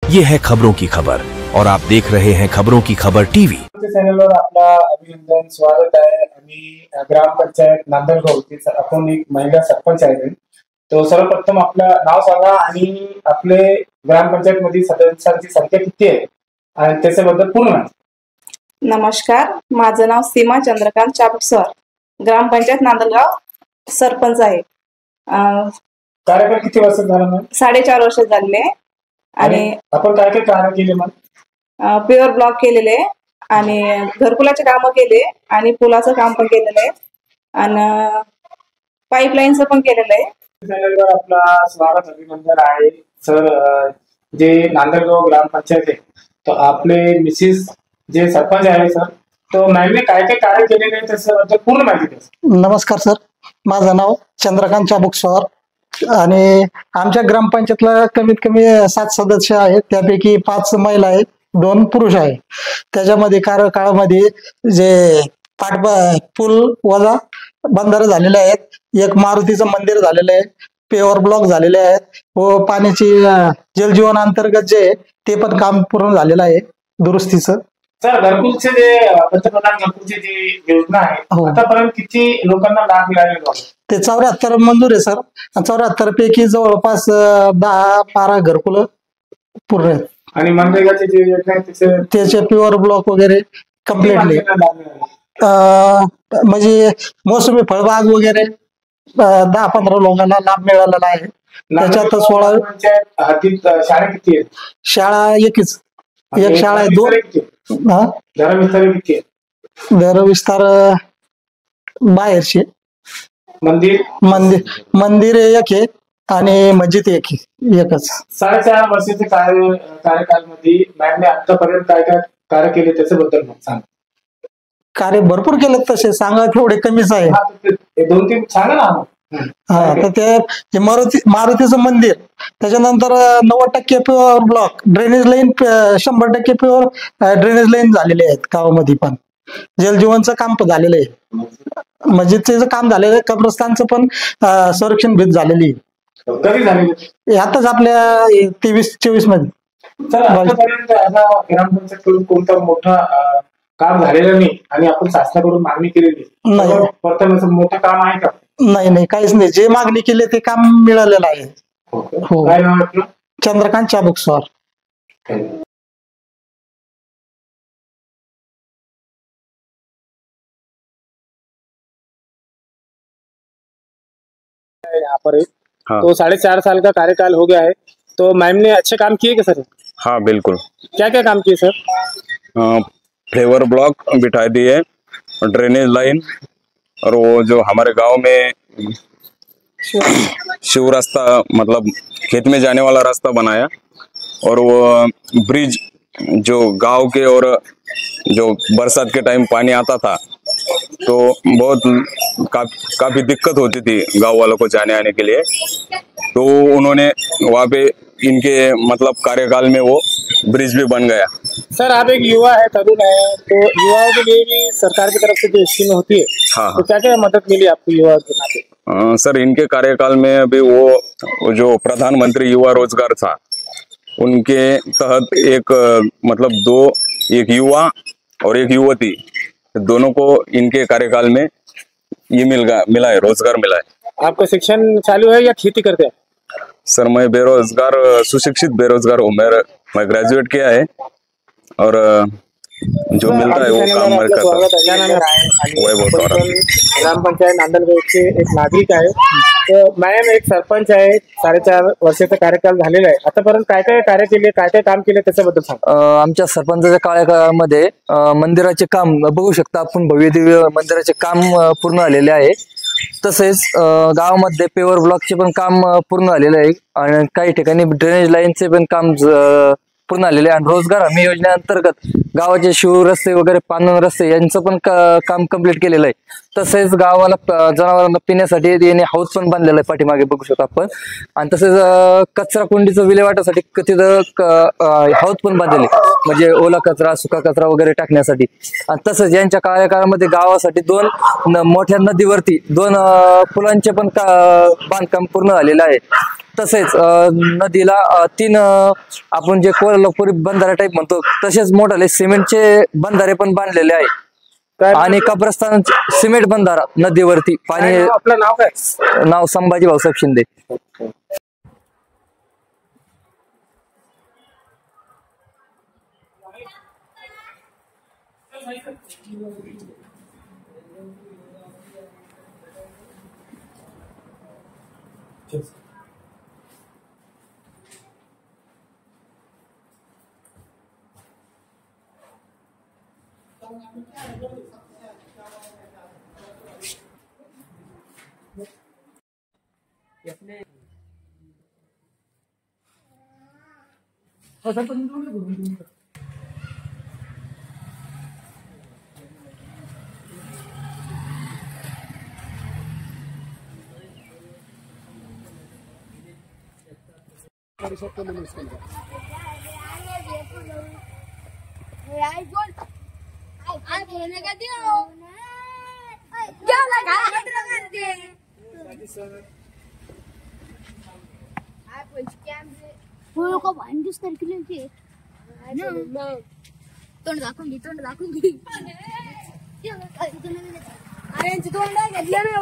ये है खबरों की खबर और आप देख रहे हैं खबरों की खबर टीवी चॅनलवर आपला अभिनंदन, स्वागत आहे। आम्ही ग्रामपंचायत नांदलगाव आपण एक महिला सरपंच आहे। तो सर्वप्रथम आपलं नाव सांगा आणि आपले ग्रामपंचायत मध्ये सदस्यांची संख्या किती आहे आणि त्याच्याबद्दल पूर्ण माहिती। नमस्कार, माझं नाव सीमा चंद्रकांत चापसर, ग्रामपंचायत नांदलगाव सरपंच आहे। कार्यकाळ किती वर्ष झाला मग? 4.5 वर्ष झाले। आणि आपण काय काय कार्य केले मग? प्युअर ब्लॉक केलेले आणि घरकुलाचे काम केले आणि पुलाचं काम पण केलेलं आहे आणि पाईपलाईनचं पण केलेलं आहे। चॅनलवर आपला स्वागत, अभिनंदन आहे सर। जे नांदलगाव ग्रामपंचायत आहे तो आपले मिसेस जे सरपंच आहे सर, तो मॅमने काय काय कार्य केलेले आहे त्याच्याबद्दल पूर्ण माहिती द्या। नमस्कार सर, माझं नाव चंद्रकांत चाबुकस्वार आणि आमच्या ग्रामपंचायतला कमीत कमी 7 सदस्य आहेत। त्यापैकी 5 महिला आहेत, 2 पुरुष आहेत। त्याच्यामध्ये कार्यकाळामध्ये जे पूल वजा बंधारे झालेले आहेत, एक मारुतीचं मंदिर झालेलं आहे, पेवर ब्लॉक झालेले आहेत व पाण्याची जलजीवन अंतर्गत जे ते पण काम पूर्ण झालेलं आहे दुरुस्तीचं। सर, घरकुलचे जे पंतप्रधान घरकुलची जी योजना आहे आतापर्यंत किती लोकांना लाभ मिळालेला आहे? ते 74 मंजूर आहे सर। 74 पैकी जवळपास 10-12 घरकुल पूर्ण आहेत आणि मनरेगाचे जे योजना आहे त्याचे प्युअर ब्लॉक वगैरे कम्प्लिटली म्हणजे मोसमी फळबाग वगैरे 10-15 लोकांना लाभ मिळालेला आहे। त्याच्यात 16 शाळा किती आहेत? शाळा एकच, एक शाळा आहे, 2 घर विस्तार बाहेरचे मंदिर एक आहे आणि मस्जिद एकच। 4.5 वर्षाचे कार्यकाळमध्ये मॅमने आतापर्यंत काय काय कार्य केले त्याच्याबद्दल सांगा। कार्य भरपूर केले, तसे सांगा तेवढे कमीच आहे। 2-3 सांगा ना। हा, तर ते मारुतीचं मंदिर, त्याच्यानंतर 90% pure block, drainage line 100% pure drainage line झालेले आहेत गावामध्ये, पण जलजीवनचं काम पण झालेलं आहे, मस्जिदचं काम झालेलं आहे, कब्रस्तानचं पण संरक्षण भीत झालेली आहे। कधी झालेली? आताच आपल्या 23-24 मध्ये। सर, आतापर्यंत ग्रामपंचायत कोणता मोठा काम झालेलं नाही आणि आपण शासनाकडून मागणी केलेली नाही, प्रथम असं मोठं काम आहे का? नाही, काहीच नाही। जे मागणी केली ते काम मिळालेलं आहे। हो। काय नाव आहे? चंद्रकांत चाबुकस्वार। यहाँ पर तो 4.5 साल का कार्यकाल हो गया है, तो मैम ने अच्छे काम किए क्या सर? हाँ बिल्कुल। क्या क्या काम किए सर? फ्लेवर ब्लॉक बिठा दिए, ड्रेनेज लाइन, और वो जो हमारे गांव में शिव रास्ता, मतलब खेत में जाने वाला रास्ता बनाया, और वो ब्रिज जो गांव के, और जो बरसात के टाइम पानी आता था तो बहुत काफी दिक्कत होती थी गांव वालों को जाने आने के लिए, तो उन्होंने वहाँ पे इनके मतलब कार्यकाल में वो ब्रिज भी बन गया। सर, आप एक युवा है, तरुण है, तो युवाओं के लिए भी सरकार की तरफ से जो स्कीम होती है, हाँ, तो क्या क्या मदद मिली आपको युवा के नाते? सर, इनके कार्यकाल में अभी वो जो प्रधानमंत्री युवा रोजगार था, उनके तहत एक मतलब 2, एक युवा और एक युवती, दोनों को इनके कार्यकाल में ये मिला है, रोजगार मिला है। आपका शिक्षण चालू है या खेती करते हैं? सर, मैं बेरोजगार, सुशिक्षित बेरोजगार हूँ। मैं ग्रेजुएट किया है और जो मिलता है वो काम मैं करता हूँ। ग्राम पंचायत नांदलगाव के एक नागरिक आहे, तो मॅम एक सरपंच आहे, 4.5 वर्षाचा कार्यकाल झालेला आहे। आतापर्यंत काय काय कार्य केले, काय काय काम केले त्याच्याबद्दल सांगा। आमच्या सरपंचाच्या कार्यकाळामध्ये मंदिराचे काम बघू शकता आपण, भव्य दिव्य मंदिराचे काम पूर्ण झालेले आहे। तसेच गावामध्ये पेवर ब्लॉकचे पण काम पूर्ण झालेले आहे आणि काही ठिकाणी ड्रेनेज लाईनचे पण काम पूर्ण झालेले आहे। आणि रोजगार हमी योजनेअंतर्गत गावाचे शिव रस्ते वगैरे, पानन रस्ते यांचं पण काम कंप्लीट केलेलं आहे। तसेच गावाला जनावरांना पिण्यासाठी याने हाऊस पण बांधलेला आहे, पाठीमागे बघू शकतो आपण। आणि तसेच कचरा कुंडीचं विल्हेवाटासाठी तिथं हाऊस पण बांधलेले, म्हणजे ओला कचरा, सुका कचरा वगैरे टाकण्यासाठी। आणि तसंच यांच्या कार्यकाळामध्ये गावासाठी 2 मोठ्या नदीवरती 2 पुलांचे पण बांधकाम पूर्ण झालेलं आहे। तसेच नदीला 3 आपण जे कोल्हापुरी बंधारा टाईप म्हणतो तसेच मोठाले सिमेंटचे बंधारे पण बांधलेले आहे आणि कब्रस्तान सिमेंट बंधारा नदीवरती पाणी. आपलं नाव काय? नाव संभाजी भाऊसाहेब शिंदे. तोंड दाखवून घे अरे तोंड घेतलं ना